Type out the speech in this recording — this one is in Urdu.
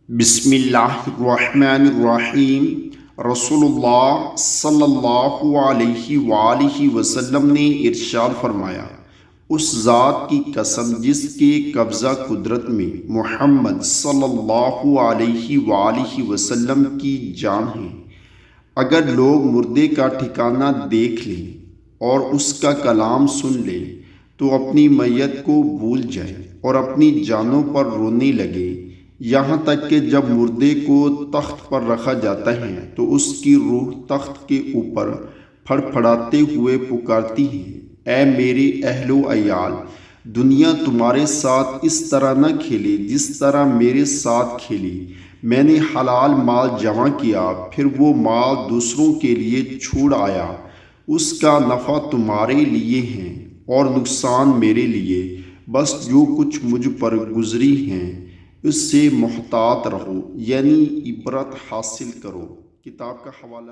بسم اللہ الرحمن الرحیم۔ رسول اللہ صلی اللہ علیہ وآلہ وسلم نے ارشاد فرمایا، اس ذات کی قسم جس کے قبضہ قدرت میں محمد صلی اللہ علیہ وآلہ وسلم کی جان ہے، اگر لوگ مردے کا ٹھکانہ دیکھ لیں اور اس کا کلام سن لیں تو اپنی میت کو بھول جائیں اور اپنی جانوں پر رونے لگے، یہاں تک کہ جب مردے کو تخت پر رکھا جاتا ہے تو اس کی روح تخت کے اوپر پھڑ پھڑاتے ہوئے پکارتی ہے، اے میرے اہل و عیال، دنیا تمہارے ساتھ اس طرح نہ کھیلے جس طرح میرے ساتھ کھیلی۔ میں نے حلال مال جمع کیا، پھر وہ مال دوسروں کے لیے چھوڑ آیا، اس کا نفع تمہارے لیے ہے اور نقصان میرے لیے، بس جو کچھ مجھ پر گزری ہیں اس سے محتاط رہو، یعنی عبرت حاصل کرو۔ کتاب کا حوالہ